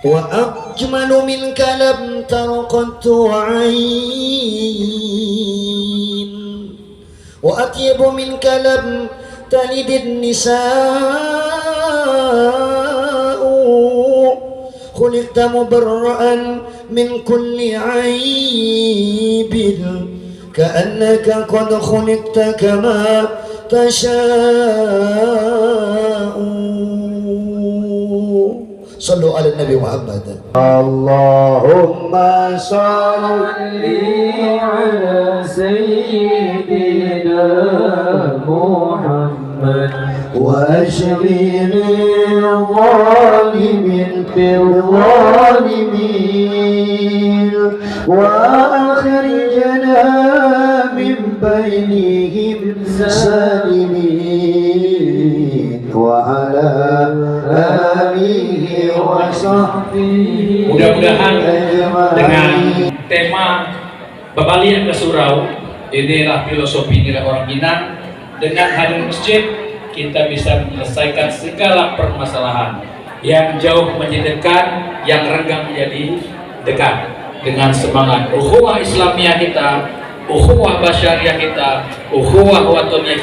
وأجمل منك لم تر قط عين وأطيب منك لم تلد النساء خلقت مبرأ من كل عيب كأنك قد خلقت كما تشاء. صلوا على النبي محمد. اللهم صل على سيدنا محمد وأشغل الظالم بالظالمين وأخرجنا من بينهم سالمين وعلى آله وصحبه. Mudah-mudahan dengan tema Pembalian ke Surau, inilah filosofi nilai orang Minang. Dengan hadir masjid kita bisa menyelesaikan segala permasalahan yang jauh menjadi dekat, yang renggang menjadi dekat. Dengan semangat ukhuwah Islamiyah kita, ukhuwah basyariah kita, ukhuwah watoniyah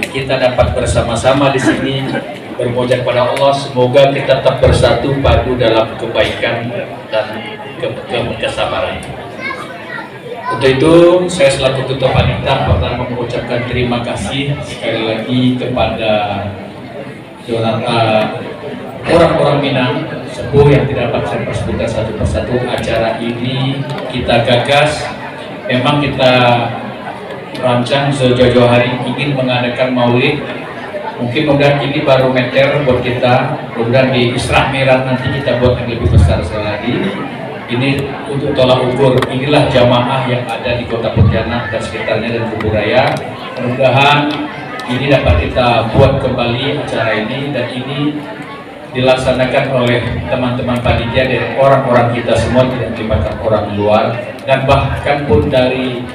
kita dapat bersama-sama di sini bermojak pada Allah. Semoga kita tetap bersatu padu dalam kebaikan dan kesabaran. Untuk itu saya selaku ketua panitia pertama mengucapkan terima kasih sekali lagi kepada orang-orang Minang sepuh yang tidak dapat saya sebutkan satu persatu. Acara ini kita gagas, memang kita rancang sejauh hari ingin mengadakan maulid. Mungkin mudah ini barometer buat kita, mudah di Isra Mi'raj nanti kita buat yang lebih besar sekali lagi. Ini untuk tolak ukur, inilah jamaah yang ada di Kota Pontianak dan sekitarnya dan Kuburaya. Mudah-mudahan ini dapat kita buat kembali acara ini, dan ini dilaksanakan oleh teman-teman panitia dari orang-orang kita semua, tidak melibatkan orang luar, dan bahkan pun dari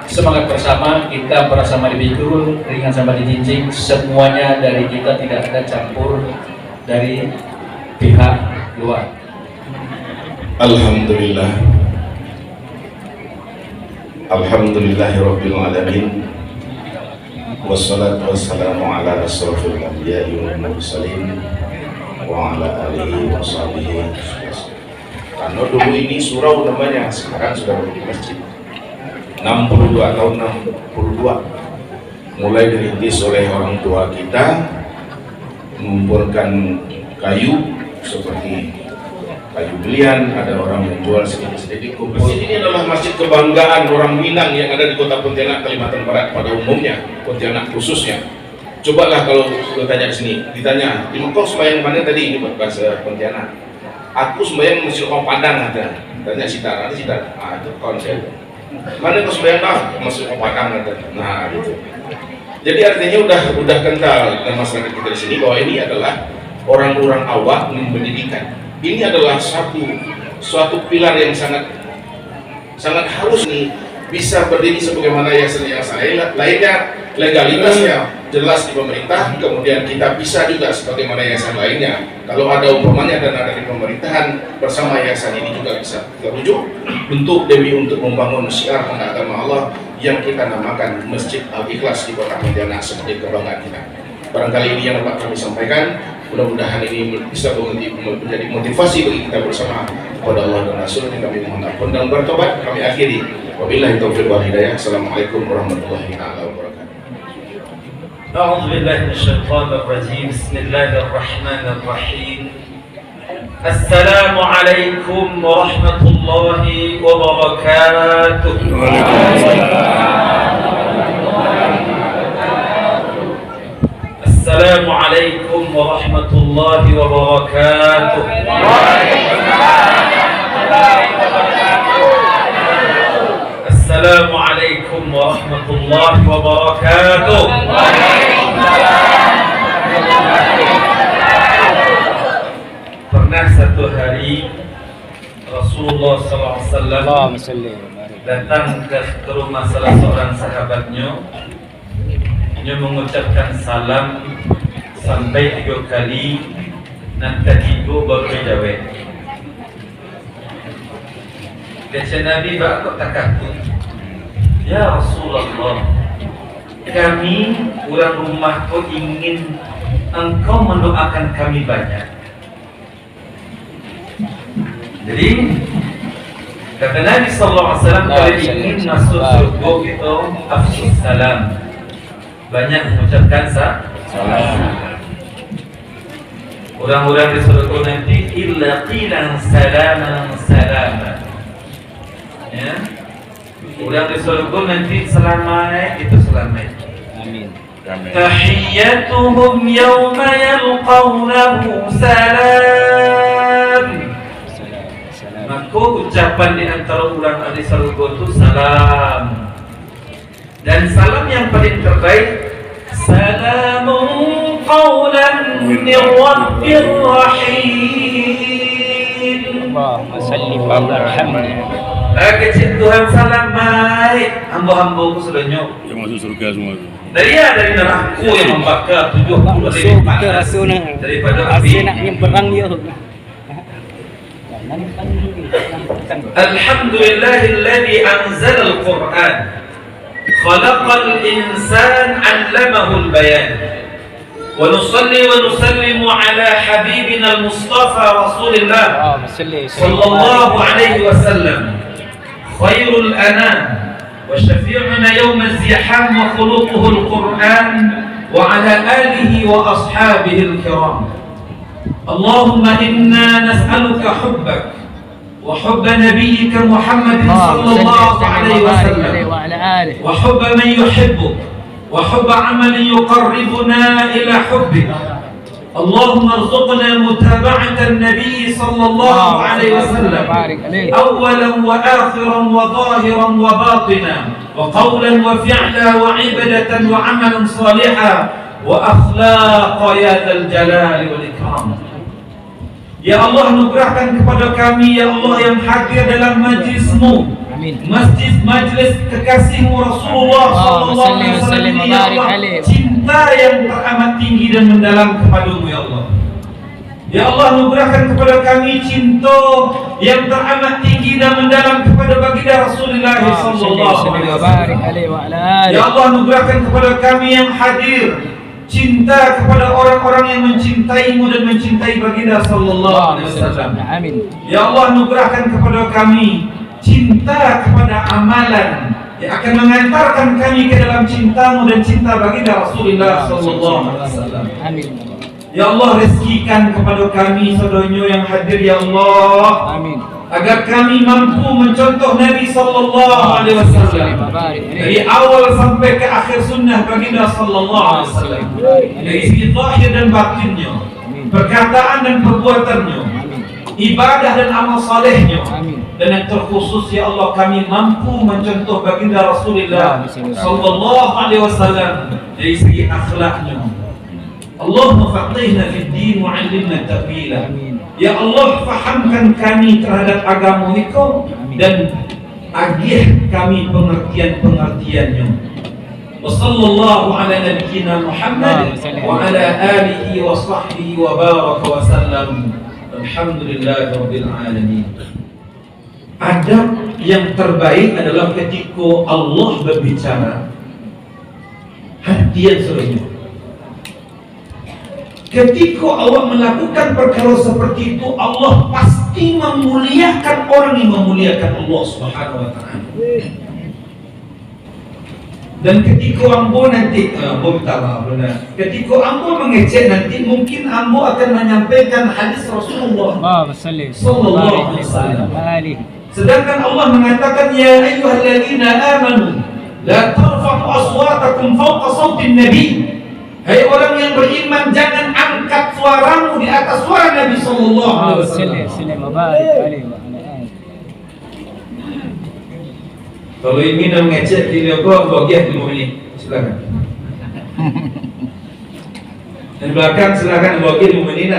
semangat bersama kita bersama dipikul, ringan sama dijinjing, semuanya dari kita, tidak ada campur dari pihak luar. Alhamdulillah, alhamdulillahirabbil alamin, wassalatu wassalamu ala asrofil anbiya'i wal mursalin wa ala alihi wa sahbihi. Karena dulu ini surau namanya, sekarang sudah menjadi masjid. 62 tahun 62 mulai dirintis oleh orang tua kita, mengumpulkan kayu seperti kayu belian, ada orang yang jual sedikit-sedikit kumpul. Masjid ini adalah masjid kebanggaan orang Minang yang ada di Kota Pontianak, Kalimantan Barat pada umumnya, Pontianak khususnya. Cobalah kalau tanya di sini, ditanya, "Kau sembahyang mana tadi?" Ini bahasa Pontianak. "Aku sembahyang Masjid Padang," ada. Tanya Sitar, ada Sitar. Ah, itu kawan saya. "Mana kau sembahyang?" "Masjid Padang," ada. Nah, gitu. Jadi artinya udah kental dan masyarakat kita di sini bahwa ini adalah orang-orang awam pendidikan. Ini adalah suatu pilar yang sangat harus nih bisa berdiri sebagaimana yayasan lainnya, legalitasnya jelas di pemerintah, kemudian kita bisa juga sebagaimana yayasan lainnya. Kalau ada umpamanya dan ada di pemerintahan, bersama yayasan ini juga bisa kita rujuk untuk membangun syiar agama Allah yang kita namakan Masjid Al-Ikhlas di Kota Pontianak sebagai kebanggaan kita. Barangkali ini yang dapat kami sampaikan. Mudah-mudahan ini bisa menjadi motivasi bagi kita bersama kepada Allah dan Rasul. Kami mohon ampun dan bertobat. Kami akhiri. Wabillahi taufiq wal hidayah. Assalamualaikum warahmatullahi wabarakatuh. أعوذ بالله من الشيطان الرجيم بسم الله الرحمن الرحيم السلام عليكم ورحمة الله وبركاته. السلام عليكم ورحمة الله وبركاته. السلام عليكم ورحمة الله وبركاته. Pernah satu hari Rasulullah SAW datang ke rumah salah seorang sahabatnya. Dia mengucapkan salam sampai 3 kali, nanti 3 baru jawab. Kata Nabi bakal takatun. Ya Rasulullah, kami orang rumahku ingin engkau mendoakan kami banyak. Jadi kata Nabi SAW, kalau ingin masuk surga itu afsus salam, banyak mengucapkan salam. Orang-orang di surga nanti illa qilan salaman salaman. Ya, orang di surga nanti selamat itu selamat. Amin. Tahiyyatuhum yawma yalqawnahu salam. Maka ucapan di antara orang di surga itu salam. Dan salam yang paling terbaik, salamun qawlan min rabbir rahim. Allahumma salli wa barhamna. Kecil Tuhan salam baik, hamba-hambaku sudah nyok. Yang masuk surga semua tu. Dari neraka yang membakar 70 ribu panas daripada api. Nak nyeberang dia. Alhamdulillahilladzi anzala al-Qur'an, khalaqal insan 'allamahul bayan. Wa nusalli wa nusallimu ala habibina al-Mustafa Rasulillah sallallahu alaihi wasallam, khairul anam wa syafi'una yawm az-ziham wa khuluquhu al-Qur'an wa ala alihi wa ashabihi al-kiram. Allahumma inna nas'aluka hubbak wa hubba nabiyyika Muhammadin sallallahu alaihi wasallam wa hubba man yuhibbuk wa hubba 'amalin yuqarribuna ila hubbik. اللهم ارزقنا متابعة النبي صلى الله عليه وسلم أولا وآخرا وظاهرا وباطنا وقولا وفعلا وعبادة وعملا صالحا وأخلاق يا ذا الجلال والإكرام. Ya Allah, anugerahkan kepada kami ya Allah yang hadir dalam majlismu, majlis kekasihmu Rasulullah sallallahu alaihi wasallam, ya Allah, cinta yang teramat tinggi dan mendalam kepadamu ya Allah. Ya Allah, anugerahkan kepada kami cinta yang teramat tinggi dan mendalam kepada baginda Rasulullah sallallahu alaihi wasallam. Ya Allah, anugerahkan kepada kami yang hadir cinta kepada orang-orang yang mencintaimu dan mencintai baginda sallallahu alaihi wasallam. Amin. Ya Allah, anugerahkan kepada kami cinta kepada amalan yang akan mengantarkan kami ke dalam cintamu dan cinta baginda Rasulullah sallallahu alaihi wasallam. Amin. Ya Allah, rezekikan kepada kami saudaranya yang hadir ya Allah. Amin. Agar kami mampu mencontoh Nabi sallallahu alaihi wasallam dari awal sampai ke akhir sunnah baginda sallallahu alaihi wasallam, dari segi zahir dan batinnya, perkataan dan perbuatannya, ibadah dan amal salehnya. Dan yang terkhusus ya Allah, kami mampu mencontoh baginda Rasulullah sallallahu alaihi wasallam dari segi akhlaknya. Allahumma faqihna fid din wa 'allimna ta'wila. Ya Allah, fahamkan kami terhadap agama Engkau dan agih kami pengertian-pengertiannya. Wa sallallahu ala nabiyyina Muhammad wa ala alihi wa sahbihi wa baraka wa sallam. Alhamdulillahi rabbil alamin. Adab yang terbaik adalah ketika Allah berbicara, hati-hati sebenarnya. Ketika Allah melakukan perkara seperti itu, Allah pasti memuliakan orang yang memuliakan Allah Subhanahu wa taala. Dan ketika ambo nanti ketika ambo mengecek nanti, mungkin ambo akan menyampaikan hadis Rasulullah sallallahu alaihi wasallam. Sedangkan Allah mengatakan, ya ayyuhalladzina amanu la tarfa'u aswatakum fawqa sawtin nabi. Hai orang yang beriman, jangan angkat suaramu di atas suara Nabi sallallahu alaihi wasallam. Kalau ingin mengecek diri aku, bagian 5 menit. Silakan. Dan belakang silakan bagian 5 menit.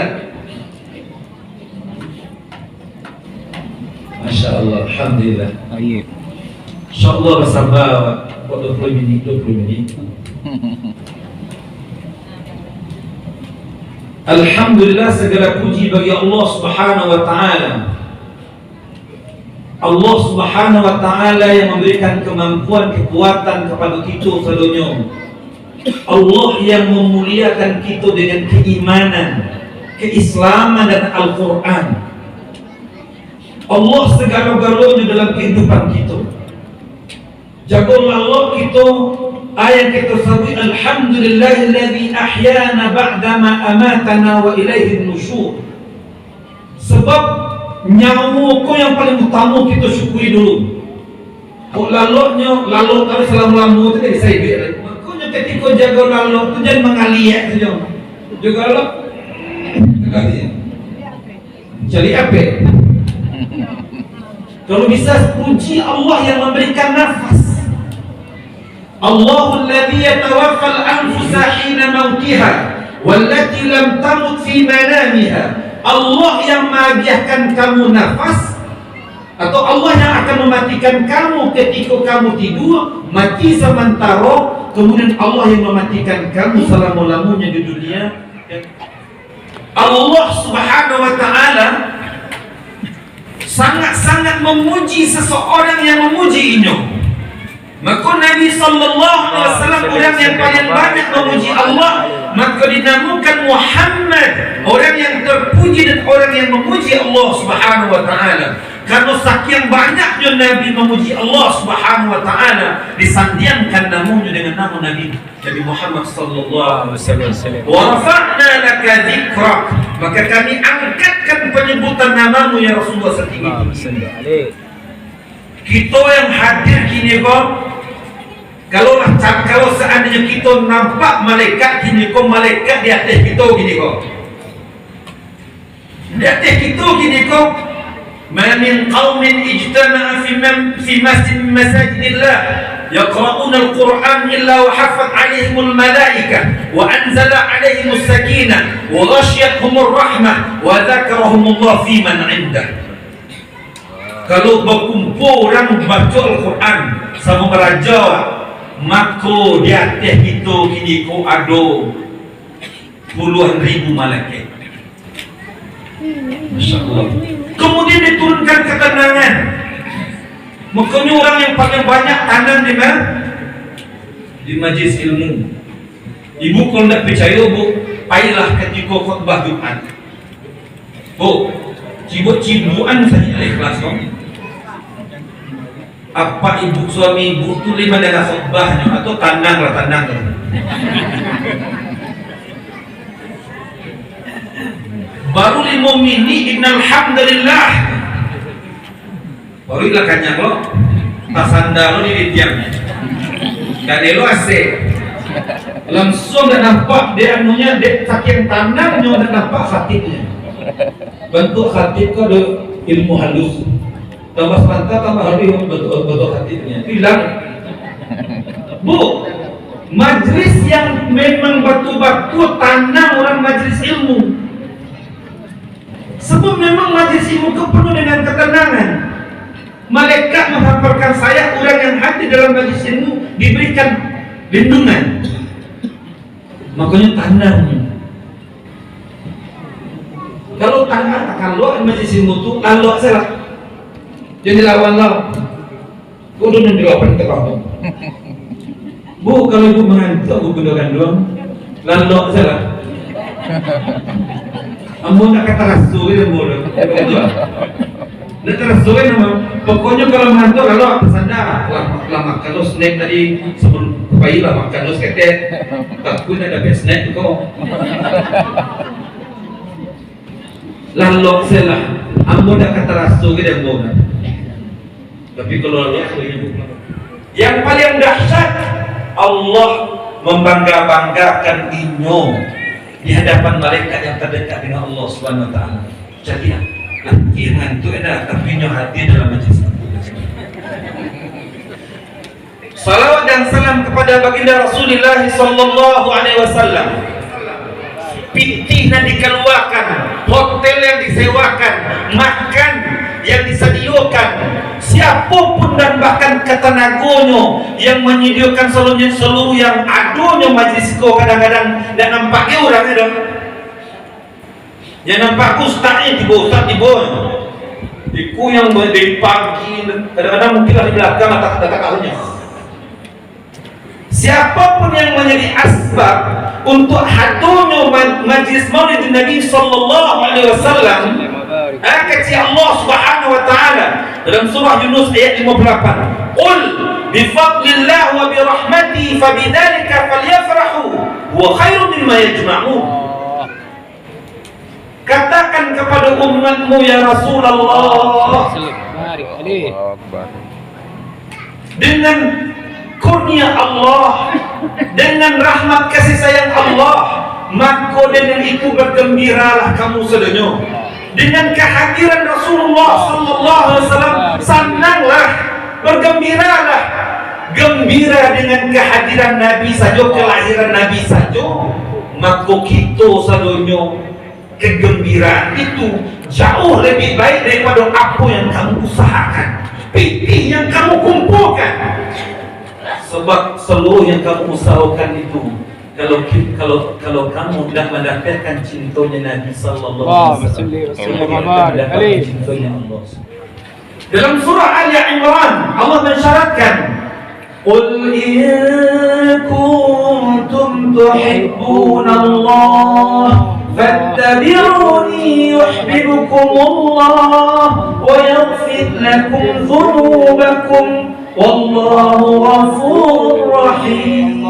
Masya Allah, alhamdulillah. InsyaAllah bersama 20 menit. Alhamdulillah, segala puji bagi Allah Subhanahu wa taala Allah Subhanahu wa taala yang memberikan kemampuan, kekuatan kepada kita sedunia. Allah yang memuliakan kita dengan keimanan, keislaman dan Al-Quran. Allah segala-galanya dalam kehidupan kita. Jagolah Allah kita, ayat kita sebut alhamdulillahilladzi ahyana ba'dama amatana wa ilaihin nusyur. Sebab nyawa ko yang paling utama kita syukuri dulu. Kok laloknya, lalok kalau selama-lama itu dari saya biar. Makanya ketika jaga lalok tu jangan mengaliat saja. Jaga lalok, cari apa? Kalau bisa puji Allah yang memberikan nafas. Allahul ladzi yatawaffal anfusa hina mautiha wallati lam tamut fi manamiha. Allah yang mengagiahkan kamu nafas, atau Allah yang akan mematikan kamu ketika kamu tidur mati sementara, kemudian Allah yang mematikan kamu selama-lamanya di dunia. Allah Subhanahu wa taala sangat-sangat memuji seseorang yang memujinya. Maka Nabi sallallahu alaihi wasallam orang yang paling banyak memuji Allah, maka dinamakan Muhammad, orang yang terpuji dan orang yang memuji Allah Subhanahu wa taala. Karena saking banyaknya Nabi memuji Allah Subhanahu wa taala, disandiankan namanya dengan nama Nabi Muhammad sallallahu alaihi wasallam. Wa rafa'na laka dzikrak, maka kami angkatkan penyebutan namamu ya Rasulullah setinggi-tinggi. Kita yang hadir kini kok, kalau seandainya kita nampak malaikat kini kok, malaikat di atas kita gini kok, di atas kita gini kok. Ma min qaumin ijtama'a fi masajidillah yaqra'una al-Qur'an illa wa haffat 'alaihimul malaikah wa anzala 'alaihimus sakinah wa ghashiyatuhumur rahmah wa dzakarahumullah fi man 'indah. Kalau berkumpul orang baca Al-Quran sama beraja, maka di atas kita kini ko ada puluhan ribu malaikat. Masya Allah. Kemudian diturunkan ketenangan. Makanya orang yang paling banyak tanam di mana? Di majlis ilmu. Ibu kalau tidak percaya, bu, payahlah ketika khutbah Jumat. Bu, cibuk-cibukan saja ikhlas dong. Apa ibu suami ibu tu lima dengan khutbahnya atau tandang. Baru lima mini innalhamdulillah. Baru ilah kanyang lo, tasanda lo di tiangnya. Dan lo asik. Langsung dah nampak dia anunya, dia saking tandangnya dah nampak khatibnya. Bentuk khatib kau ada ilmu halus. Tambah sebentar tambah habis bentuk khatibnya. Hilang. Bu, majlis yang memang batu-batu tanam orang majlis ilmu. Sebab memang majlis ilmu itu penuh dengan ketenangan. Malaikat menghampirkan saya, orang yang hadir dalam majlis ilmu diberikan lindungan. Makanya tanamnya. Kalau tangan kalau majlis ilmu itu lalu salah. Jadi lawan lo. Kudu menjawab tengah. Bu, kalau ibu mengantuk, ibu gunakan doang. Lalu salah. Ambo nak kata rasuin ambo dah. Nak rasuin ambo. Pokoknya kalau mengantuk lalu bersandar. Lama kalau snack tadi sebelum pagi lah makan terus ketek. Tak pun ada snack kau. Lalu salah. Ambo nak kata rasuin ambo dah. Tapi kalau Allah yang paling dahsyat, Allah membangga-banggakan inyo di hadapan malaikat yang terdekat dengan Allah Subhanahu wa taala. Jadi jangan tu ada tapi inyo hadir dalam majlis itu. Salawat dan salam kepada baginda Rasulullah sallallahu alaihi wasallam. Pitih yang dikeluarkan, hotel yang disewakan, makan yang disediakan, siapapun dan bahkan ketenaganya yang menyediakan seluruh yang adanya majlis kau kadang-kadang dan nampaknya orang ada yang nampak ustaznya tiba ustaz tiba Iku yang dari pagi, kadang-kadang mungkin di belakang kata-kata karunya. Siapapun yang menjadi asbab untuk haturnya majlis maulid Nabi sallallahu alaihi wasallam, kata Allah Subhanahu wa taala dalam surah Yunus ayat 58, "Qul bi fadlillah wa bi rahmatihi fabidzalika falyafrahu huwa khairun mimma yajma'un." Katakan kepada umatmu ya Rasulullah, dengan kurnia Allah, dengan rahmat kasih sayang Allah, maka dengan itu bergembiralah kamu sedunia. Dengan kehadiran Rasulullah sallallahu alaihi wasallam, senanglah, bergembiralah. Gembira dengan kehadiran Nabi saja, kelahiran Nabi saja, maka kita sedunia kegembiraan itu jauh lebih baik daripada apa yang kamu usahakan, pitih yang kamu kumpulkan. Sebab seluruh yang kamu usahakan itu, kalau kamu tidak mendapatkan cintanya Nabi sallallahu alaihi wasallam, mendapatkan cintanya Allah. Dalam surah Ali Imran Allah mensyaratkan, "Qul in kuntum tuhibbuna Allah fattabi'uni yuhibbukumullah wa yaghfir lakum dhunubakum wallahu ghafurur rahim."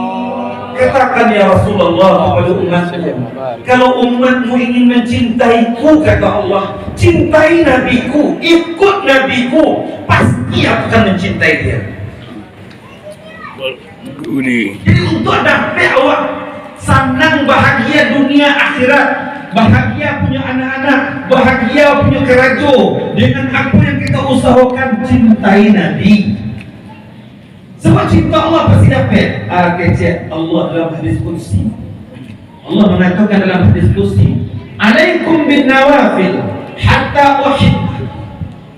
Katakan ya Rasulullah kepada umatmu, kalau umatmu ingin mencintaiku, kata Allah, cintai nabiku, ikut nabiku, pasti akan mencintai dia. Jadi untuk dapat awak senang, bahagia dunia akhirat, bahagia punya anak-anak, bahagia punya kerajo, dengan apa yang kita usahakan, cintai Nabi. Sebab cinta Allah pasti dapat. Kecil Allah dalam hadis qudsi, Allah mengatakan dalam hadis qudsi, "Alaikum bin nawafil hatta uhibbah,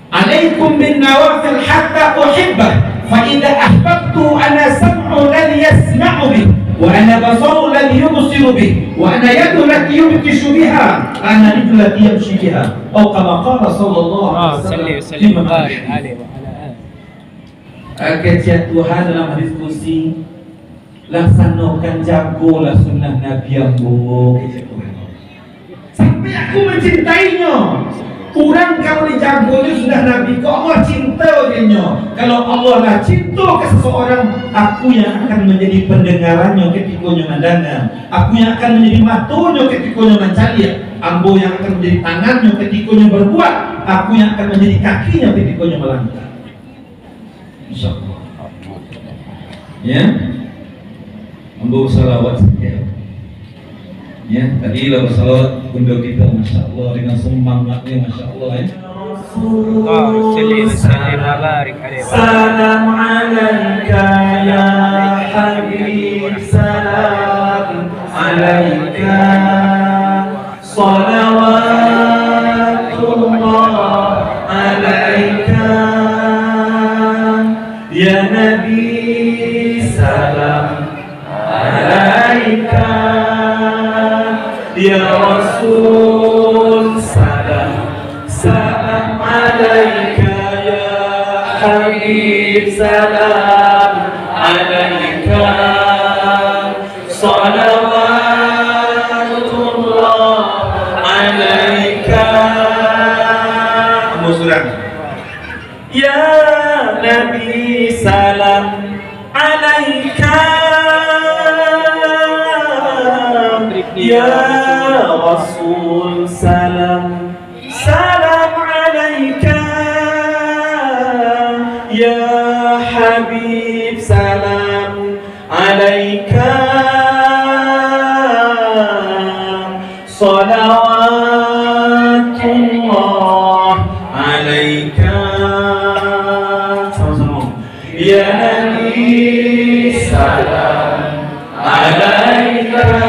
alaikum bin nawafil hatta uhibbah, fa idza ahbabtu ana sam'u alladhi yasma'u bih, wa ana basaru alladhi yubsiru bih, wa ana yadu allati yubtishu biha, ana rijlu allati yamshi biha." Atau kama qala sallallahu alaihi wasallam. Kecil Tuhan dalam hadis qudsi, laksanakan jagolah sunnah Nabi aku, kecil Tuhan, sampai aku mencintainya. Kurang kalau dijagonya sunnah Nabi, kok Allah cinta dia. Kalau Allah lah cinta ke seseorang, aku yang akan menjadi pendengarannya ketika mendengar, aku yang akan menjadi matanya ketika mencari, ambo yang akan menjadi tangannya ketika berbuat, aku yang akan menjadi kakinya ketika melangkah. InsyaAllah. Ya, ambo salawat saja. Ya, tadi lah bersalawat untuk kita, Masya Allah, dengan semangatnya, Masya Allah ya. Salam alaika ya Habib, salam alaika, salawatullah alaika, ya Nabi, salam alaika, ya Rasul, salam, salam alaika, ya Habib, salam alaika, salawatullah alaika. Ya Nabi, salam alaika, ya Rasul, salam, salam alaika, ya Habib, salam alaika, salawatullah alaika. Sama-sama. Ya Nabi, salam alaika,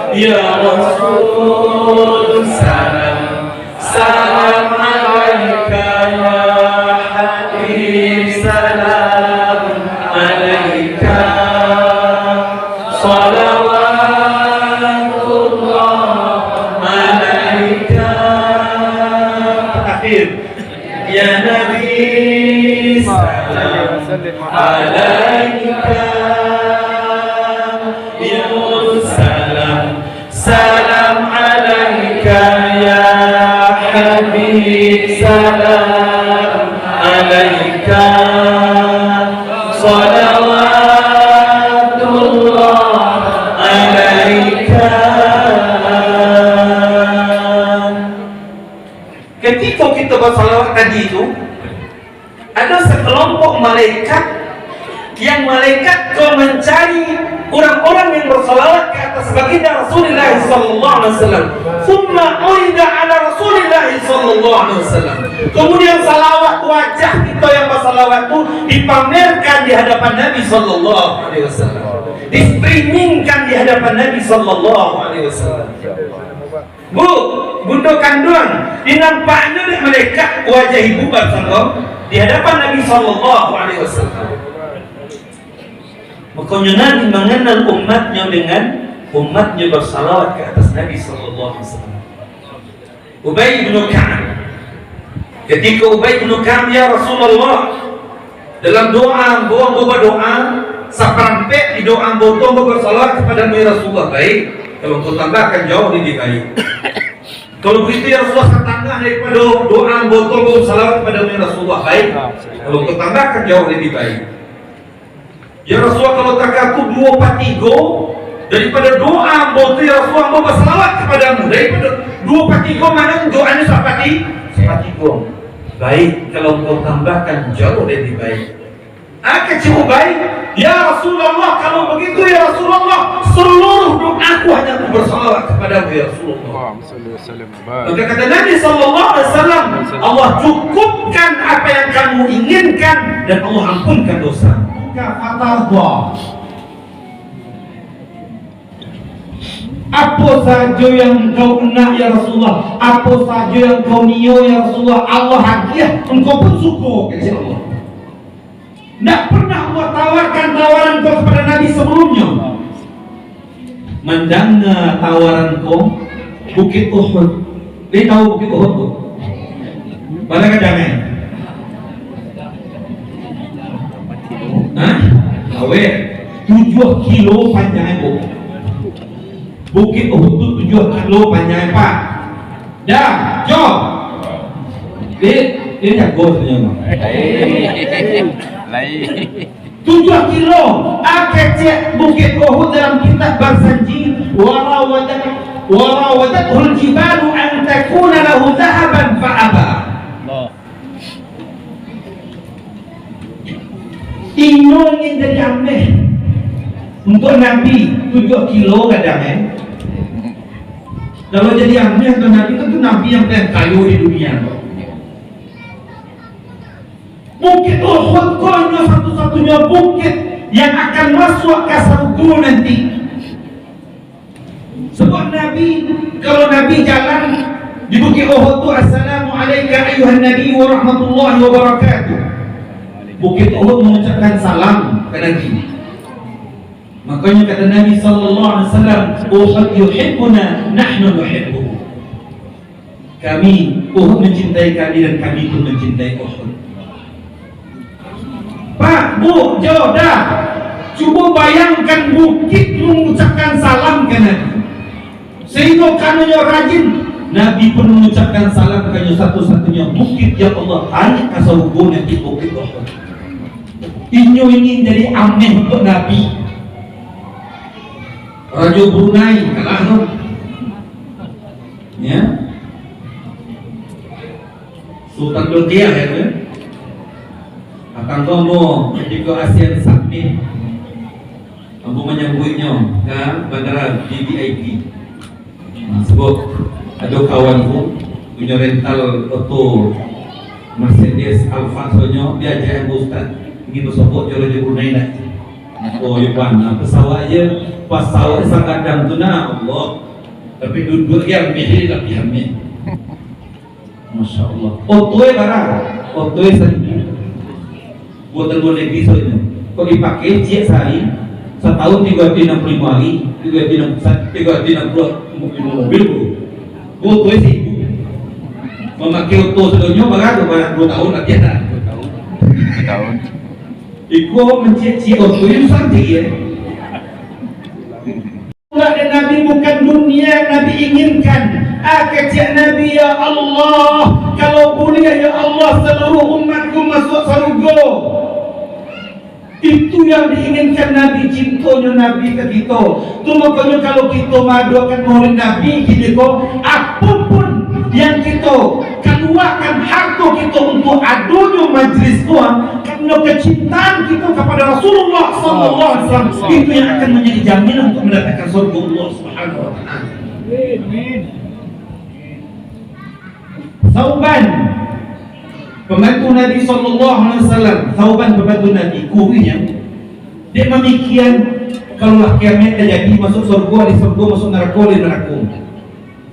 ya Rasul, salam, salam alaika, ya Habib, salam alaika, salawatullah alaika. salam alaika ya salam salam alaika ya habib salam alaika salawatullah alaika. Ketika kita bersalawat tadi itu, ada sekelompok malaikat yang malaikat kau mencari orang-orang yang bersalawat ke atas baginda Rasulullah sallallahu alaihi wasallam. Summa urida ala Rasulullah sallallahu alaihi wasallam. Kemudian salawat wajah kita yang bersalawat itu dipamerkan di hadapan Nabi sallallahu alaihi wasallam. Di-streamingkan di hadapan Nabi sallallahu alaihi wasallam. Bu, bunda kandung, dinampaknya oleh malaikat wajah ibu bersama di hadapan Nabi sallallahu alaihi wasallam. Makanya Nabi mengenal umatnya dengan umatnya bersalawat ke atas Nabi sallallahu alaihi wasallam. Ubay bin Ka'ab. Ketika Ubay bin Ka'ab, ya Rasulullah, dalam doa, bawa berdoa, sampai di doa botong bersalawat kepada Nabi Rasulullah baik. Kalau kau tambahkan jauh lebih baik. Kalau begitu ya Rasulullah tambah daripada doa botol salawat kepada Rasulullah baik. Kalau kau tambahkan jauh lebih baik. Ya Rasulullah, kalau terkaku 2/3 daripada doa botol ya Rasulullah mau bersalawat kepadamu, daripada 2/3 mana doanya 1/3. Baik, kalau kau tambahkan jauh lebih baik. Kecil baik, ya Rasulullah, kalau begitu ya Rasulullah, seluruh doaku hanya untuk bersalawat kepadamu ya Rasulullah. Maka kata Nabi sallallahu alaihi wasallam, Allah cukupkan apa yang kamu inginkan dan Allah ampunkan dosa. Apa saja yang kau nak ya Rasulullah, apa saja yang kau niyo ya Rasulullah, Allah hadiah, engkau pun syukur kata Allah. Tak pernah Allah tawarkan tawaran kau kepada Nabi sebelumnya. Mendengar tawaran kau Bukit Uhud. Dia tahu Bukit Uhud tu? Mana kadang awet 7 kilo panjangnya bu. Bukit Uhud tu 7 kilo panjangnya pak. Dah, jom. Dia jago sebenarnya. 7 kilo. Cek Bukit Uhud dalam kitab bersanji warawadathu al-jibalu an takuna lahu dhahaban fa'aba. Ingin jadi ameh untuk Nabi 7 kilo kadang kalau jadi ameh untuk Nabi itu Nabi yang paling kaya di dunia. Bukit Uhud hanya satu-satunya bukit yang akan masuk ke surga nanti. Sebab Nabi, kalau Nabi jalan di Bukit Uhud itu, Assalamualaikum ayuhan Nabi wa rahmatullahi wa barakatuh. Bukit Uhud mengucapkan salam ke Nabi. Makanya kata Nabi sallallahu alaihi wasallam, Uhud yuhibbuna, nahnu nuhibbuhu. Kami, Uhud mencintai kami dan kami pun mencintai Uhud. Pak, Bu, jauh dah. Cuba bayangkan bukit mengucapkan salam ke Nabi. Sehingga kanunya rajin. Nabi pun mengucapkan salam ke satu-satunya bukit ya Allah. Hanya kasaubu nanti bukit Uhud. Inyo ingin jadi ameh untuk Nabi. Raja Brunei kalah. Ya. Sultan Belgia ya kan? Akan ngomong ketika ASEAN Summit aku menyambutnya ke bandara BBIP. Sebab ada kawanku punya rental auto Mercedes Alfa-nya, dia ajak yang Ustaz ingin bersopok je Raja Brunei nak. Oh Iwan, pesawat je pesawat sangadang tu nak Allah. Tapi duduk yang mihri tapi hamil. Masya Allah. Auto barang, auto sendiri. Buat terbun negeri soalnya. Kau dipakai cik sehari, setahun 365 hari, 360 mobil bro. Buat tu sih. Memakai auto sebelumnya barang 2 tahun lagi dah. tahun. Iko mencicil tuyul santi ya. Dan Nabi bukan dunia Nabi inginkan. Kecik Nabi, ya Allah, kalau boleh ya Allah seluruh umatku masuk surga. Itu yang diinginkan Nabi, cintanya Nabi ke kita. Tu makanya kalau kita madukan maulid Nabi kita apapun yang kita keluarkan harta kita untuk adunya majlis tua, karena kecintaan kita kepada Rasulullah sallallahu alaihi wasallam, itu yang akan menjadi jaminan untuk mendapatkan surga Allah Subhanahu wa taala. Amin. Thauban, pembantu Nabi sallallahu alaihi wasallam, Thauban pembantu Nabi, kurinya dia memikirkan kalau kiamat terjadi masuk surga di surga, masuk neraka di neraka.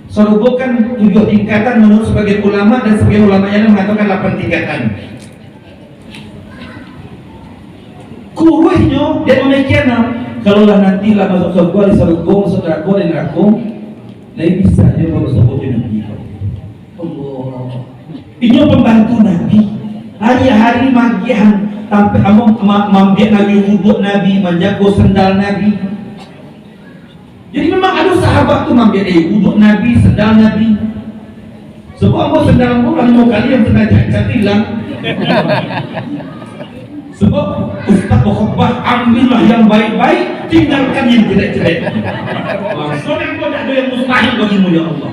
Surga kan 7 tingkatan menurut sebagian ulama, dan sebagian ulama yang mengatakan 8 tingkatan. Kuruhnya dia memikirkan kalaulah nantilah masuk surga di surga, masuk neraka di neraka, lain bisa dia masuk surga di Nabi. Allah, ini pembantu Nabi. Hari-hari magihan sampai kamu mambiak Nabi, wuduk Nabi, menjaga sendal Nabi. Jadi memang ada sahabat tu mambiak wuduk Nabi, sendal Nabi. Sebab aku sendal aku kan 5 kali yang pernah cacat hilang. Sebab Ustaz berkhutbah, ambillah yang baik-baik, tinggalkan yang jelek-jelek. Soalnya kau tak ada yang mustahil bagimu ya Allah.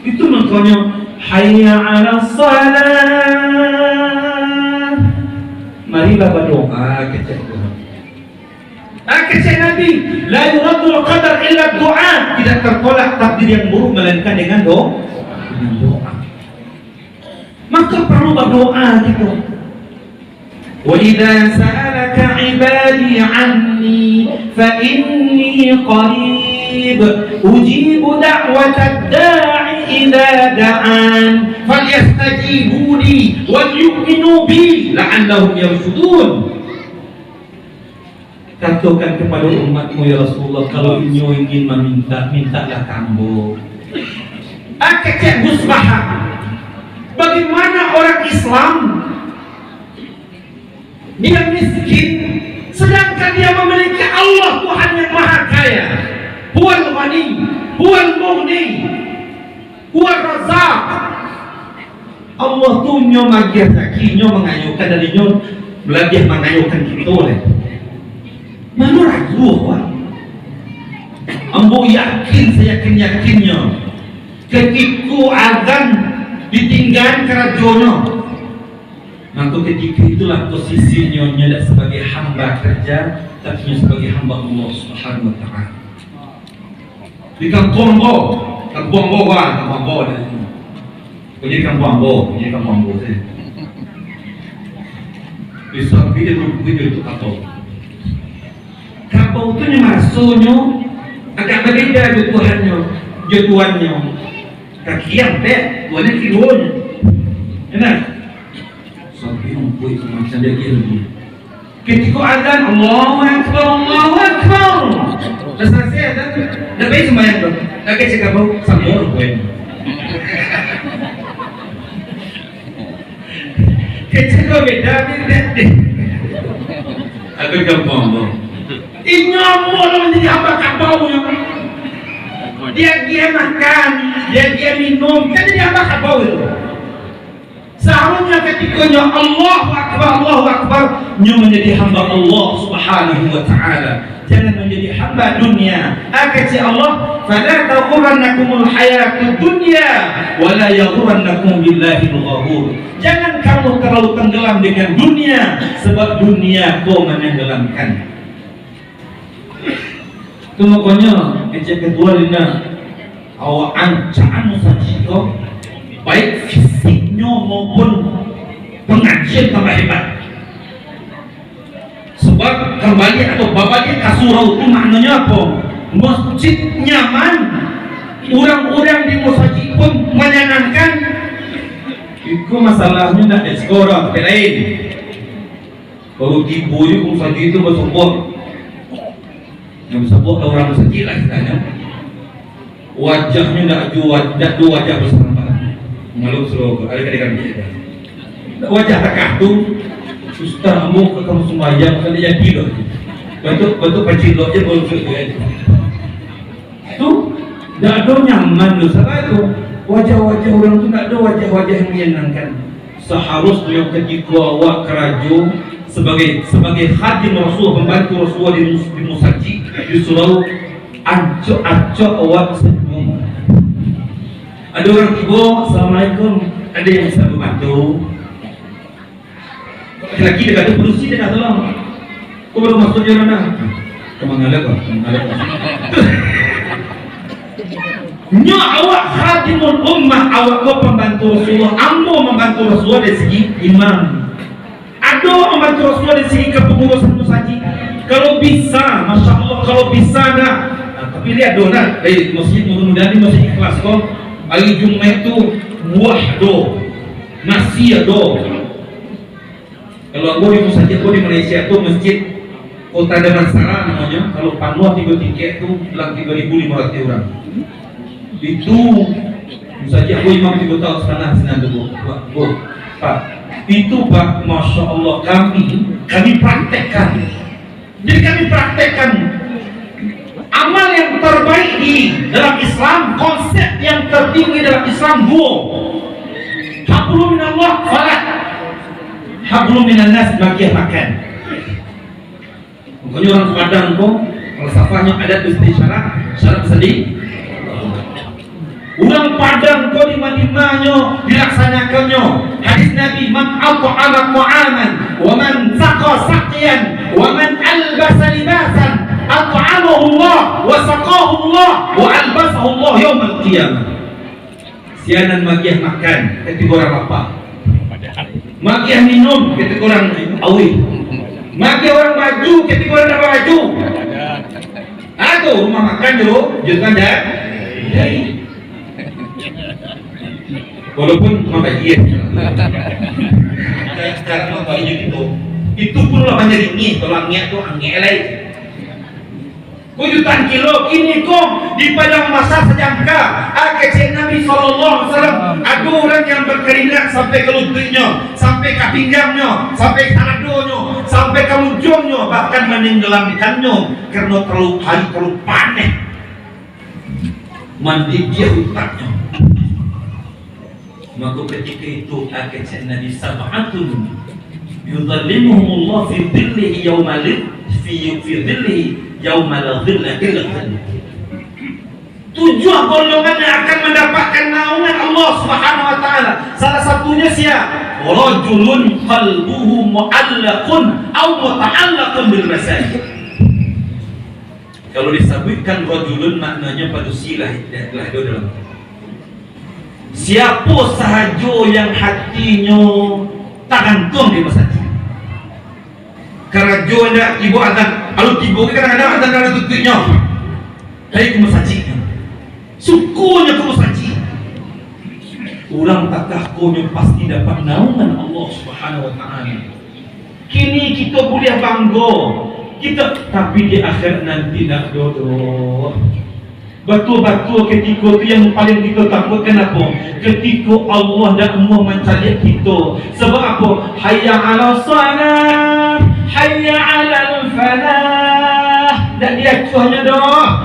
Itu makanya hayya 'ala salat. Marilah berdoa kecil Tuhan. Kecil Nabi, la yuradul qadar illa doa. Tidak tertolak takdir yang buruk melainkan dengan doa. Maka perlu berdoa gitu. Wa idza sa'alaka 'ibadi 'anni fa inni qarib ujibu da'watad da'i idza da'an falyastajibu li wal yu'minu bi la'allahum yarshudun. Katakan kepada umatmu ya Rasulullah, kalau inyo ingin meminta, mintalah kamu. Kecek Gusbahak, bagaimana orang Islam dia miskin sedangkan dia memiliki Allah Tuhan yang Maha Kaya, Huwal Ghani, Huwal Mughni, Huwal Razzaq. Allah tu nyo magi rezeki, nyo mengayuhkan, dari nyo belajar mengayuhkan kita oleh. Mana ragu wah? Ambo yakin, saya yakinnya ketika azan ditinggal kerajaan, maka ketika itulah posisinya tidak sebagai hamba kerja, tapi sebagai hamba Allah Subhanahu wa taala. Di kampung Bo dah. Pergi kampung Bo saya. Bisa video tu kapau tu ni masuknya agak berbeza tuannya. Kakian dek, boleh kironya. Enak. Sampai umpuh itu macam dia kira. Ketika azan Allahu Akbar, Allahu Akbar. Dah selesai azan, dah baik sembahyang tu. Lagi cakap bau sambur pun. Ketika beda dek. Aku gampang. Ini orang menjadi hamba kabaunya. Dia makan, dia minum, kan jadi hamba kabau itu. Seharusnya ketikanya Allahu Akbar, nyo menjadi hamba Allah Subhanahu wa taala. Jangan menjadi hamba dunia. Kata Allah, "Fala taghurrannakumul hayatud dunya wa la yaghurrannakum billahi al-ghurur." Jangan kamu terlalu tenggelam dengan dunia, sebab dunia kau menenggelamkan. Itu makanya kecil kedua lina awak ancaan musajiko, baik fisiknya maupun pengajian tambah hebat. Sebab kembali atau babanya kasurau itu maknanya apa? Masjid nyaman, orang-orang di masjid pun menyenangkan. Itu masalahnya nak sekolah tapi lain. Kalau tibu itu masjid itu bersumpah. Yang sebut orang masjid lah istilahnya. Wajahnya tak dua wajah bersama. Malu seluruh ada kadang-kadang wajah takah tu Ustaz ambo kamu sembahyang kali yang kilo. Betul pacilok je boleh ke. Tu dah ada nyaman tu salah tu. Wajah-wajah orang tu tak ada wajah-wajah yang menyenangkan. Seharusnya ketika awak kerajo sebagai khadim Rasul, pembantu Rasulullah di musajid, disuruh acok-acok awak senyum. Ada orang tiba, Assalamualaikum, ada yang bisa membantu. Lagi dia kata berusi dia nak tolong. Kau baru masuk je mana? Kemana kau? Nyo awak khadimul ummah, awak kau pembantu Rasulullah. Ambo membantu Rasulullah dari segi imam. Ada membantu Rasulullah dari segi kepengurusan masjid. Kalau bisa, masya Allah, kalau bisa dah. Tapi lihat dona dari masjid, mudah-mudahan di masjid ikhlas kau. Hari Jumat tu buah do, nasi do. Kalau aku di masjid, aku di Malaysia tu masjid Kota Damansara namanya. Kalau panuh 3 tiket tu bilang 3.500 orang. Itu saja aku imam 3 tahun setengah senang tu Pak. Itu Pak, masya Allah kami praktekkan. Jadi kami praktekkan amal yang terbaik di dalam Islam, konsep yang tertinggi dalam Islam dua. Hablum minallah salat, hablum minan nas bagi makan. Pokoknya orang Padang kok kalau safahnya adat mesti syarat sedih. Orang Padang kau di mana-mana dilaksanakannya. Hadis Nabi, man at'ama ta'aman wa man saqa saqiyan wa man albasa libasan at'amahu Allah wa saqahu Allah wa albasahu Allah yaum al-qiyamah. Sianan magiah makan ketika orang apa? Magiah minum ketika orang awil. Magiah orang baju ketika orang dapat baju. Aduh, rumah makan dulu, jangan dah. Walaupun membagian sekarang membagian itu pun lah banyak ringit. Kalau angin tu angin lain jutaan kilo kini kok di padang masa sejangka kecil Nabi SAW. Ada orang yang berkeringat sampai ke lututnya, sampai ke pinggangnya, sampai ke sanadonya, sampai ke ujungnya, bahkan menenggelamkannya karena terlalu panas mandi dia utaknya. Maka ketika itu kecil Nabi sab'atun yudhallimuhumullah fi dhillihi yawma fi dhillihi yawma la dhilla illa dhilluh. 7 golongan yang akan mendapatkan naungan Allah Subhanahu wa taala. Salah satunya siapa? Rajulun qalbuhu mu'allaqun aw muta'allaqun bil masajid. Kalau disebutkan rajulun maknanya manusia telah ada dalam. Siapa sahaja yang hatinya tergantung di masjid. Kerajo ada ibu azan, kalau ibu kadang-kadang azan ada tutupnya. Dari ke masjidnya. Sukunya ke masjid. Orang tak takutnya pasti dapat naungan Allah Subhanahu wa taala. Kini kita boleh bangga. Tapi di akhir nanti nak dodo. Betul-betul ketika itu yang paling kita takut. Kenapa? Ketika Allah dan Allah mencari kita. Sebab apa? Hayya ala salat, hayya ala falah. Dan dia cuahnya dah.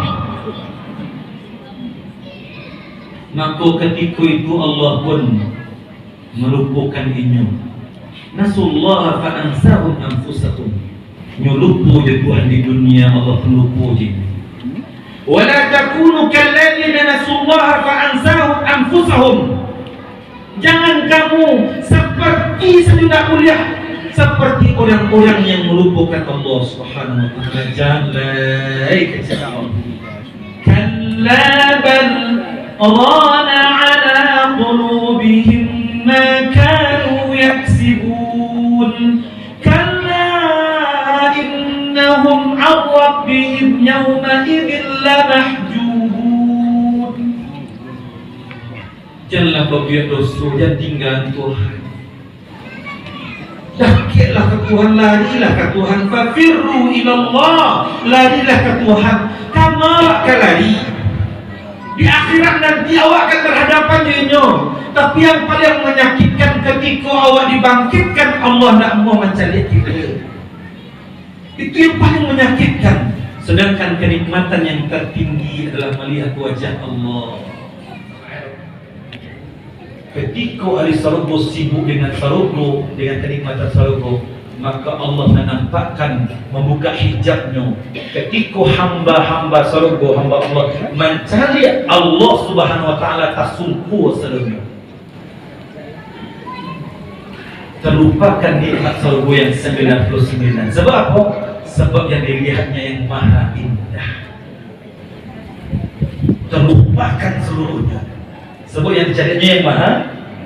Maka ketika itu Allah pun melupakan inyo. Nasullaha fa'ansahum anfusahum. Nyo lupa je Tuhan di dunia, Allah pun lupa je. Wala takunu kalladzina nasullaha fa'ansahum anfusahum. Jangan kamu seperti sesudah kuliah, seperti orang-orang yang melupakan Allah Subhanahu wa taala. Jalai kecil. Kalla bal rana ala qulubihim ma kanu yaksibun. Innahum 'an rabbihim yawma idzin lamahjubun. Janganlah berbuat dosa dan tinggal Tuhan. Dakiklah ke Tuhan, larilah ke Tuhan. Fafirru ilallah, larilah ke Tuhan. Kamu lari. Di akhir akhirat nanti awak akan berhadapan dengannya. Tapi yang paling menyakitkan ketika awak dibangkitkan, Allah nak mau mencari kita. Itu yang paling menyakitkan. Sedangkan kenikmatan yang tertinggi adalah melihat wajah Allah. Ketika ahli surga sibuk dengan surga, dengan kenikmatan surga, maka Allah menampakkan, membuka hijabnya. Ketika hamba-hamba surga, hamba Allah mencari Allah Subhanahu wa taala, tersungkur seluruhnya. Terlupakan nikmat surga yang 99. Sebab apa? Sebab yang dilihatnya yang maha indah. Terlupakan seluruhnya. Sebab yang dicarinya yang maha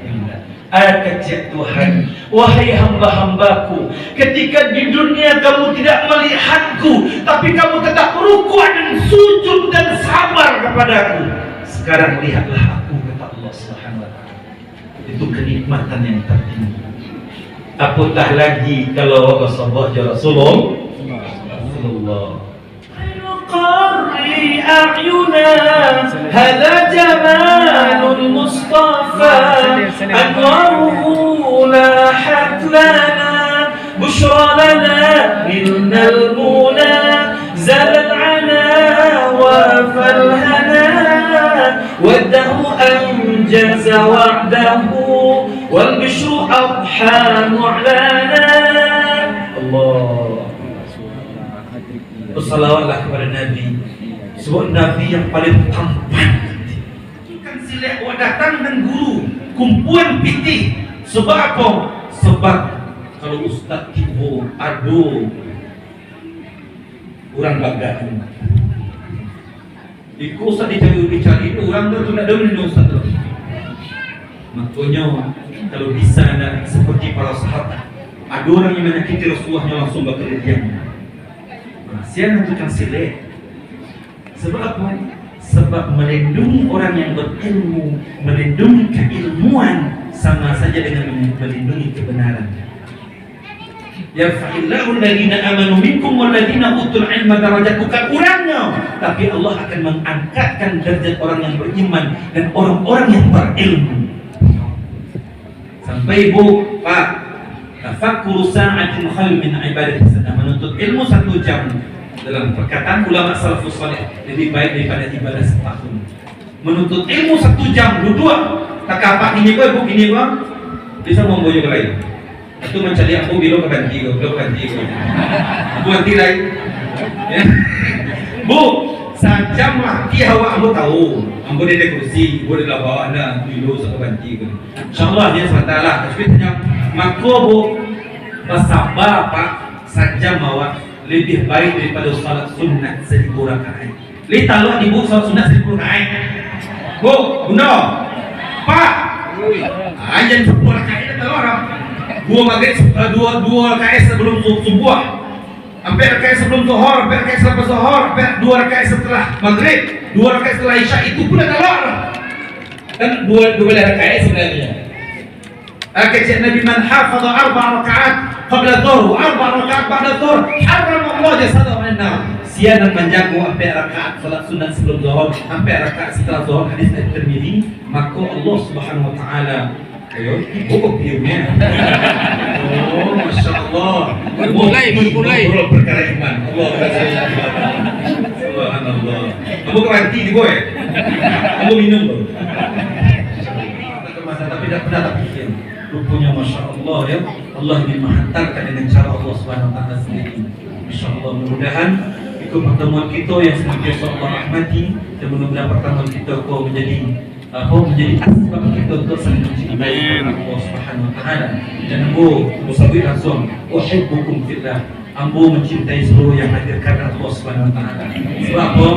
indah. Kata Tuhan, wahai hamba-hambaku, ketika di dunia kamu tidak melihatku, tapi kamu tetap rukuk dan sujud dan sabar kepadaku, sekarang lihatlah aku, kata Allah Subhanahu wa taala. Itu kenikmatan yang tertinggi. Apatah lagi kalau sahabat Rasulullah. قري أعينا هذا جمال المصطفى أنواره لاحت لنا بشرى لنا منا المنى زال العنا وفى الهنا والدهر أنجز وعده والبشر أضحى معلنا. الله. Bersalawatlah kepada Nabi, sebab Nabi yang paling tampan. Kan silap awak datang dan guru kumpulan pitih. Sebab apa? Sebab kalau ustaz tiba, aduh, orang banggaan. Iku ustaz dicari orang tu nak dengar dengan ustaz tu. Makanya kalau bisa nak seperti para sahabat, ada orang yang menyakiti Rasulullah langsung bakal diam. Siapa tukang silap? Sebab apa? Sebab melindungi orang yang berilmu, melindungi keilmuan sama saja dengan melindungi kebenaran. Yarfa'illahu alladhina amanu minkum walladhina utul ilma darajat. Bukan orangnya, tapi Allah akan mengangkatkan derajat orang yang beriman dan orang-orang yang berilmu. Sampai Ibu, Pak, tafakkur sa'atin khair min ibadati sana. Menuntut ilmu 1 jam dalam perkataan ulama salafus saleh lebih baik daripada ibadah setahun. Menuntut ilmu 1 jam duduk tak apa ini Bu, ini Bu, bisa memboyong lain. Itu mencari aku belok ganti Bu ganti lain. Ya. Bu, sajam lagi hawa ambo tahu. Ambo di kursi, boleh lah bawa anda dulu satu ganti. Insyaallah dia sebentarlah. Tapi tanya maka Bu bersabar Pak, sajam awak lebih baik daripada salat sunat 1000 rakaat. Li tahu ibu salat sunat 1000 rakaat. Bu, Bunda. Pak. Jangan 10 rakaat itu orang. 2 maghrib, 2 rakaat sebelum subuh. Sampai rakaat sebelum zuhur, sampai rakaat selepas zuhur, sampai 2 rakaat setelah maghrib, 2 rakaat setelah isya itu pun dah tahu. Dan 2 rakaat sebenarnya. Kata Nabi, man hafadha 4 rakaat qabla dhuhr wa 4 rakaat ba'da dhuhr harrama Allah jasadahu 'ala an-nar. Siapa menjaga sampai rakaat salat sunat sebelum zuhur, sampai rakaat setelah zuhur, hadis dari Tirmizi, maka Allah Subhanahu wa taala ayo buku piumnya. Oh, masyaallah. Bermulai perkara iman. Allah subhanallah. Kamu ganti di boy. Kamu minum loh. Tapi tidak pernah terpikir. Rupanya Masya Allah ya, Allah ingin menghantarkan dengan cara Allah Subhanahu wa taala sendiri. Insyaallah mudah-mudahan itu pertemuan kita yang senantiasa Allah rahmati, dan mudah-mudahan pertemuan kita kau menjadi asbab kita untuk saling mencintai Allah Subhanahu wa taala. Dan ambo musabir langsung uhibbukum fillah. Ambo mencintai seluruh yang hadir karena Allah Subhanahu wa taala. Sebab apa?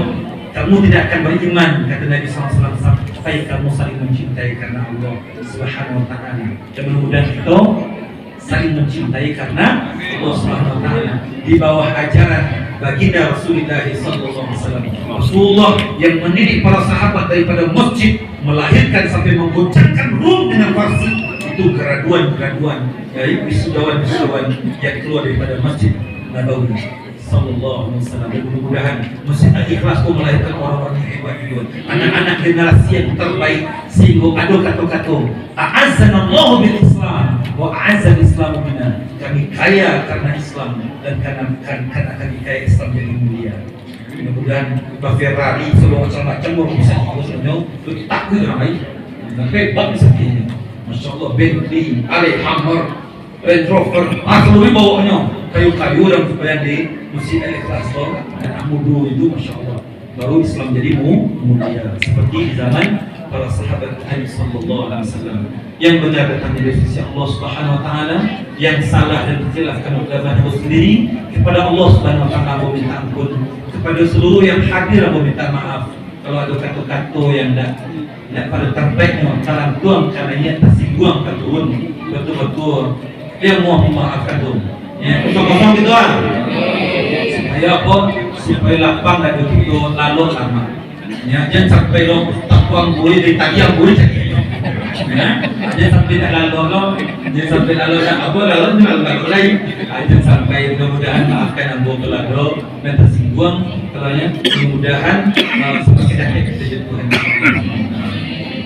Kamu tidak akan beriman, kata Nabi SAW, sampai kamu saling mencintai karena Allah Subhanahu wa taala. Dan mudah-mudahan kita saling mencintai karena Allah Subhanahu wa taala di bawah ajaran baginda Rasulullah SAW. Rasulullah yang mendidik para sahabat daripada masjid, melahirkan sampai menggoncangkan Rum dengan Farsi. Itu graduan dari wisudawan yang keluar daripada Masjid Nabawi. Sallallahu Alaihi Wasallam. Mudah-mudahan Masjid Al-Ikhlas itu melahirkan orang-orang yang hebat itu, anak-anak generasi yang terbaik, sehingga ada kata-kata a'azzanallahu bil Islam wa a'azzal Islam bina. Kami kaya karena Islam dan karena kami kaya Islam jadi mulia. Mudah-mudahan Ferrari semua macam-macam orang bisa ikutnya, itu takut ramai dan hebat seperti Masya Allah. Bentley, Hammer, Range Rover, seluruh bawahnya kayu-kayu yang kemudian di Masjid Al-Ikhlas dan Amudu itu Masya Allah baru Islam jadi mulia seperti di zaman para sahabat Nabi Sallallahu Alaihi Wasallam. Yang benar datang dari sisi Allah Subhanahu Wa Taala, yang salah dan dijelaskan oleh Nabi sendiri kepada Allah Subhanahu Wa Taala meminta ampun, kepada seluruh yang hadir meminta maaf kalau ada kata-kata yang tidak pada terbaiknya dalam tuang karena ia tersinggung keturun betul-betul dia mau memaafkan tu. Ya, kosong-kosong gitu ah. Supaya apa? Supaya lapang dan begitu lalu lama. Ya, jangan sampai lo tapuang buri dari tadi yang buri jadi. Ya, jangan sampai jangan sampai lalu dah apa lalu lain. Jangan sampai mudah-mudahan maafkan ambo lalu dan tersinggung kalau ya mudah-mudahan semakin dekat kita jadi Tuhan.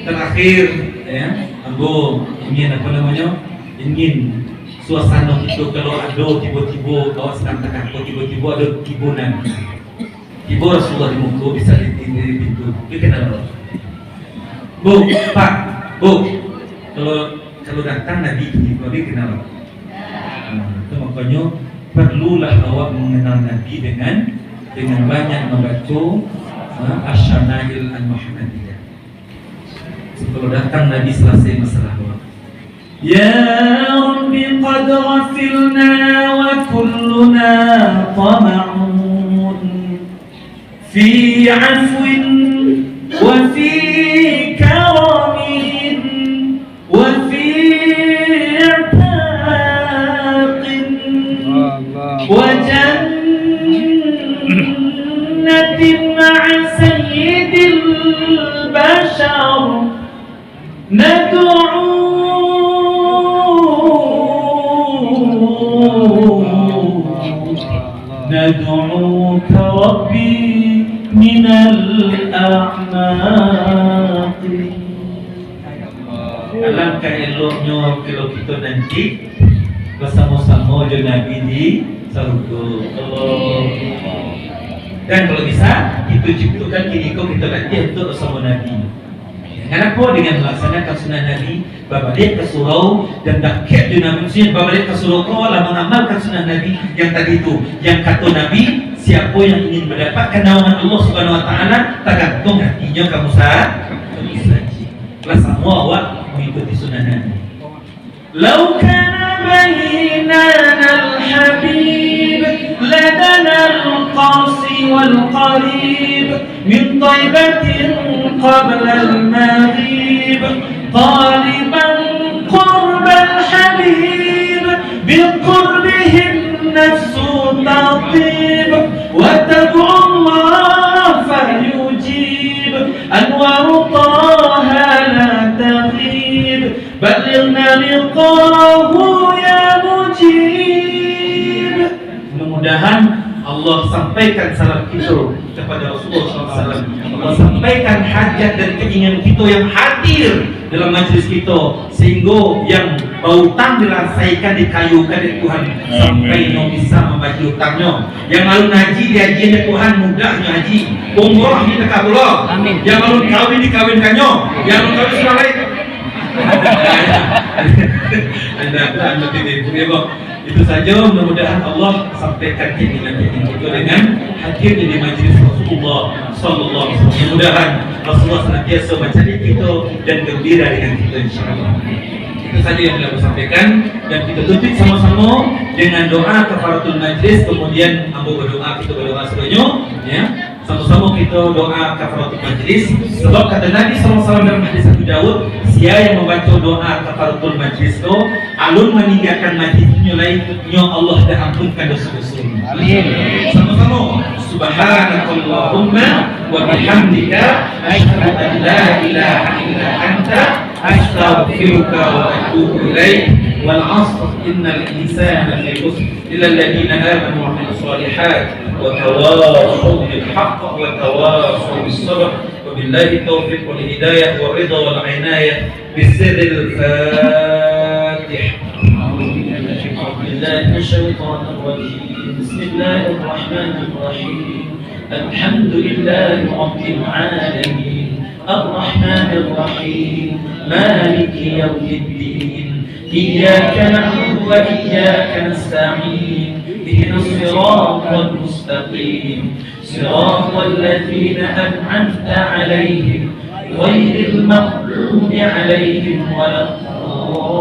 Terakhir ya, ambo ingin apa namanya? Ingin suasana itu kalau ada tiba-tiba kawan sedang tekan, tiba-tiba ada tibunan, tiba Rasulullah di muka bisa di pintu, dia kenal. Bu, Pak, Bu, kalau datang Nabi itu dia kenal. Itu makanya perlulah awak mengenal Nabi dengan banyak membaca Asyama'il Al-Muhammadiyah. Kalau datang Nabi selesai masalah awak. يا رب قد غفلنا وكلنا طمعون في عفو وفي كرم وفي عتاق وجنة مع سيد البشر ندعوك ربي من الأعماق. Alangkah eloknya kalau kita nanti bersama-sama dengan Nabi di surga. Dan kalau bisa kita ciptakan diri kita nanti untuk bersama Nabi. Kenapa dengan melaksanakan sunnah Nabi, berbalik ke surau dan dakik di Nabi Muhammad, berbalik ke surau Allah mengamalkan sunnah Nabi yang tadi itu, yang kata Nabi, siapa yang ingin mendapatkan naungan Allah Subhanahu Wa Taala, tergantung hatinya kamu saja. Lah semua awak mengikuti sunnah Nabi. Lau kana bainana al-habib ladana al-qasi wal-qarib min taibatin qabla al-maghrib qaliban qurba al-habib biqurbihi an-nafsu tatib wa tad'u Allah fayujib anwaru taha la taghib balighna liqahu ya mujib. Mudah-mudahan Allah sampaikan salam kita kepada Rasulullah SAW. Allah sampaikan hajat dan keinginan kita yang hadir dalam majlis kita, sehingga yang berhutang dirasaikan, dikayukan dari Tuhan sampai yang bisa membagi hutangnya. Yang malu haji dihaji oleh Tuhan, mudahnya haji. Umrah kita kabullah. Yang malu kawin dikawinkannya. Yang malu kawin sudah lain. Anda tidak punya kok. Itu saja, mudah-mudahan Allah sampaikan keinginan kita dengan hadir di majlis Rasulullah Sallallahu Alaihi Wasallam. Mudah-mudahan Rasulullah senantiasa mencari kita dan gembira dengan kita, insyaAllah. Itu saja yang beliau sampaikan, dan kita tutup sama-sama dengan doa kafaratul majlis. Kemudian ambo berdoa, kita berdoa sebenarnya, ya. Sama-sama kita doa kafaratul majlis. Sebab kata Nabi SAW dalam hadis Abu Dawud, siapa yang membaca doa kafaratul majlis itu, alun meninggalkan majlisnya lainnya, Allah dah ampunkan dosa-dosanya. Amin. Sama-sama. Subhanakallahumma wa bihamdika asyhadu an la ilaha illa anta astaghfiruka wa atubu ilaik. والعصر إن الإنسان لفي خسر إلا الذين آمنوا وعملوا الصالحات وتواصوا بالحق وتواصوا بالصبر. وبالله التوفيق والهداية والرضا والعناية بسر الفاتح. أعوذ بالله من الشيطان الرجيم. بسم الله الرحمن الرحيم. الحمد لله رب العالمين الرحمن الرحيم مالك يوم الدين إياك نعبد وإياك نستعين اهدنا الصراط المستقيم صراط الذين أنعمت عليهم غير المغضوب عليهم ولا الضالين.